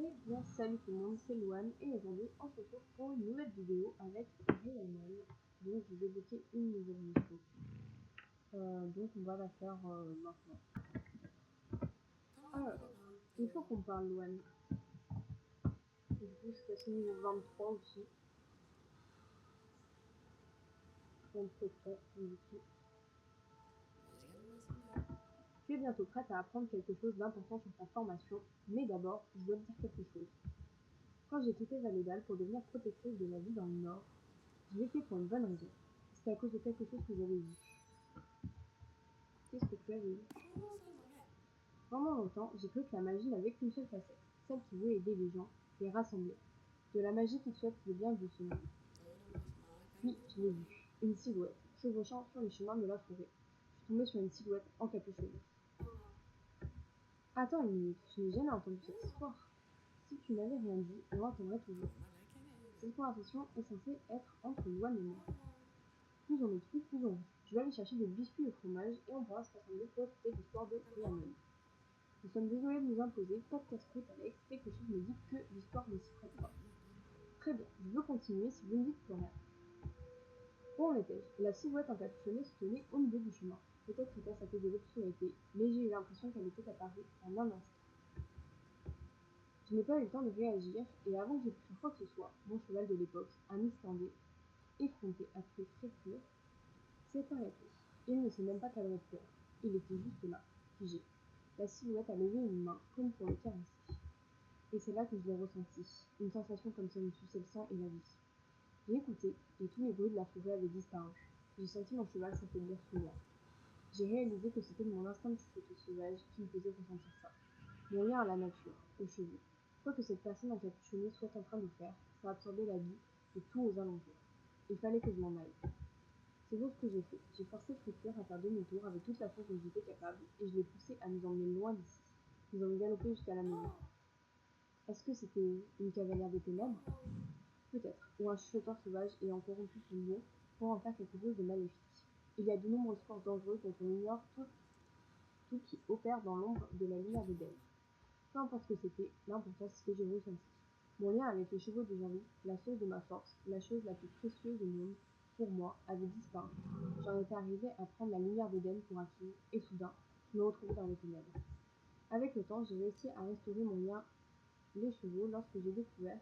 Eh bien, salut tout le monde, c'est Louane et aujourd'hui on se retrouve pour une nouvelle vidéo avec Rayman. Donc, je vais débloquer une nouvelle mission. Donc, on va la faire maintenant. Alors, il faut qu'on parle Louane. Du coup, je passe au niveau 23 aussi. Donc, c'est prêt, du coup. Tu es bientôt prête à apprendre quelque chose d'important sur ta formation, mais d'abord, je dois te dire quelque chose. Quand j'ai quitté Valedal pour devenir protectrice de la vie dans le Nord, je l'ai fait pour une bonne raison. C'était à cause de quelque chose que j'avais vu. Qu'est-ce que tu avais vu? Pendant longtemps, j'ai cru que la magie n'avait qu'une seule facette, celle qui veut aider les gens, les rassembler. De la magie qui souhaite le bien de ce monde. Puis, je l'ai vue, une silhouette, chevauchant sur les chemins de la forêt. Je suis tombée sur une silhouette encapuchonnée. Attends une minute, je n'ai jamais entendu cette histoire. Si tu n'avais rien dit, on l'entendrait toujours. Cette conversation est censée être entre Louane et moi. Plus on écrit, plus on rit. Je vais aller chercher des biscuits au fromage et on pourra se rassembler pour écouter l'histoire de Rayman. Nous sommes désolés de nous imposer, pas de casse-croûte Alex, quelque chose me dit que l'histoire ne s'y prête pas. Très bien, je veux continuer si vous ne dites plus rien. Où en étais-je? La silhouette encapuchonnée se tenait au milieu du chemin. Peut-être était-ce à cause de l'obscurité, mais j'ai eu l'impression qu'elle était apparue en un instant. Je n'ai pas eu le temps de réagir, et avant que j'ai pu faire quoi que ce soit, mon cheval de l'époque, un Islandais, effronté après fracture, s'est arrêté. Il ne s'est même pas cadré de peur. Il était juste là, figé. La silhouette a levé une main, comme pour le caresser. Et c'est là que je l'ai ressenti, une sensation comme si on me suçait le sang et la vie. J'ai écouté, et tous les bruits de la forêt avaient disparu. J'ai senti mon cheval s'affaiblir sous moi. J'ai réalisé que c'était mon instinct de chuchoter sauvage qui me faisait ressentir ça. Mon lien à la nature, aux chevaux. Quoi que cette personne encapuchonnée soit en train de faire, ça absorbait la vie de tout aux alentours. Il fallait que je m'en aille. C'est donc ce que j'ai fait. J'ai forcé Friture à faire demi-tour avec toute la force dont j'étais capable, et je l'ai poussé à nous emmener loin d'ici. Nous avons galopé jusqu'à la maison. Est-ce que c'était une cavalière des ténèbres? Peut-être, ou un chuchoteur sauvage ayant corrompu son nom pour en faire quelque chose de maléfique. Il y a de nombreuses forces dangereuses dont on ignore tout qui opère dans l'ombre de la lumière d'Éden. Peu importe ce que c'était, l'important c'est ce que j'ai ressenti. Mon lien avec les chevaux de Jean-Louis, la source de ma force, la chose la plus précieuse du monde, pour moi, avait disparu. J'en étais arrivé à prendre la lumière d'Éden pour acquis, et soudain, je me retrouvais dans les ténèbres. Avec le temps, j'ai réussi à restaurer mon lien les chevaux lorsque j'ai découvert,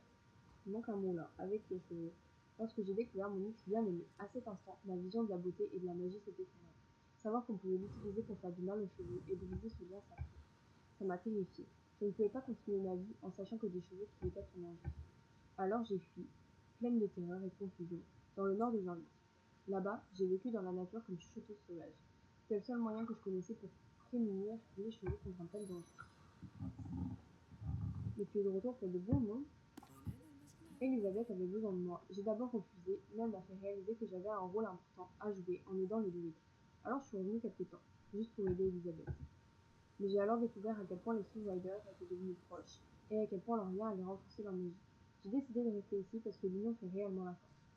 il manque un mot là, avec les chevaux, lorsque j'ai découvert mon X bien-aimé. À cet instant, ma vision de la beauté et de la magie s'était effondrée. Savoir qu'on pouvait l'utiliser pour faire du mal aux chevaux et briser ce lien sacré, ça m'a terrifiée. Je ne pouvais pas continuer ma vie en sachant que des chevaux pouvaient être en danger. Alors j'ai fui, pleine de terreur et de confusion, dans le nord de Jean-Luc. Là-bas, j'ai vécu dans la nature comme chuchoteuse sauvage. C'était le seul moyen que je connaissais pour prémunir les chevaux contre un tel danger. Mais tu es de retour pour de bons, non? Elisabeth avait besoin de moi. J'ai d'abord refusé, mais elle m'a fait réaliser que j'avais un rôle important à jouer en aidant les druides. Alors je suis revenue quelque temps, juste pour aider Elisabeth. Mais j'ai alors découvert à quel point les Soul Riders étaient devenus proches, et à quel point leur lien allait renforcer leur magie. J'ai décidé de rester ici parce que l'union fait réellement la force.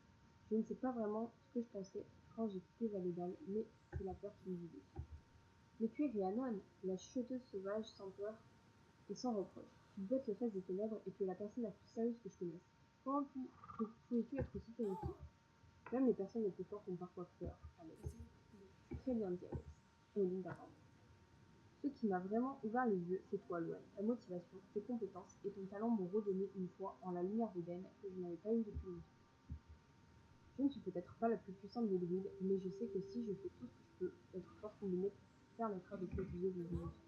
Je ne sais pas vraiment ce que je pensais quand j'ai quitté Valedal, mais c'est la peur qui me guidait. Mais tu es Rhiannon, la chuchoteuse sauvage sans peur et sans reproche. Tu boites le fesses des ténèbres et tu es la personne la plus sérieuse que je connaisse. Comment pouvais-tu être aussi terrifiée? Même les personnes les plus fortes ont parfois peur, Alex. Très bien dit, Alex. Linda, pardon. Ce qui m'a vraiment ouvert les yeux, c'est toi, Louane. Ta motivation, tes compétences et ton talent m'ont redonné une foi en la lumière d'Éden que je n'avais pas eue depuis longtemps. Je ne suis peut-être pas la plus puissante des druides, mais je sais que si je fais tout ce que je peux, notre force combinée permettra de protéger vos villages.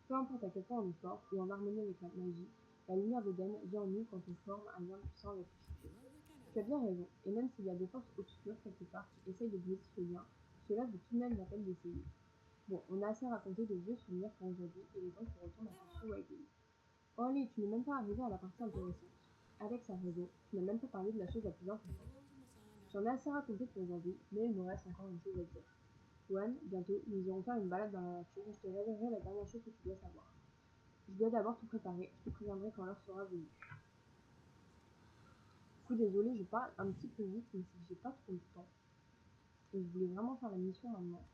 Peu importe à quel point on est fort ou en harmonie avec la magie, la lumière d'Éden vient en nous quand on forme un lien puissant avec les chevaux. Tu as bien raison, et même s'il y a des forces obscures quelque part qui essayent de briser ce lien, cela vaut tout de même la peine d'essayer. Bon, on a assez raconté de vieux souvenirs pour aujourd'hui, et les gens qui retournent à ton show avec lui. Oh allez, tu n'es même pas arrivé à la partie intéressante. Alex a raison, tu n'as même pas parlé de la chose la plus importante. J'en ai assez raconté pour aujourd'hui, mais il me reste encore une chose à dire. Joanne, bientôt, nous irons faire une balade dans la nature où je te révélerai la dernière chose que tu dois savoir. Je dois d'abord tout préparer, je te préviendrai quand l'heure sera venue. Du coup, désolé, je parle un petit peu vite, mais c'est que j'ai pas trop le temps. Et je voulais vraiment faire la mission maintenant.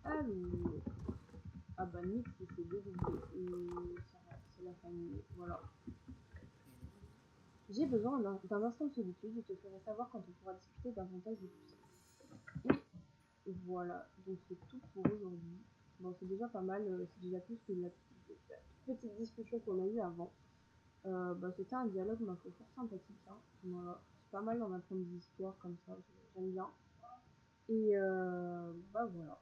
Alors... Ah bah Nick, il s'est déroublé. C'est la famille. J'ai besoin d'un instant de solitude, je te ferai savoir quand on pourra discuter davantage de tout ça. Et voilà, donc c'est tout pour aujourd'hui. Bon, c'est déjà pas mal, c'est déjà plus que la petite discussion qu'on a eue avant. C'était un dialogue, ma foi, fort sympathique, hein. Voilà, c'est pas mal d'en apprendre des histoires comme ça, j'aime bien. Et voilà,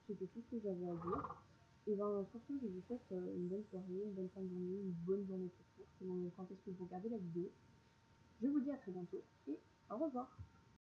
c'était tout ce que j'avais à dire. Et sur ce, je vous souhaite une bonne soirée, une bonne fin de journée, une bonne journée tout court, selon quand est-ce que vous regardez la vidéo. Je vous dis à très bientôt et au revoir.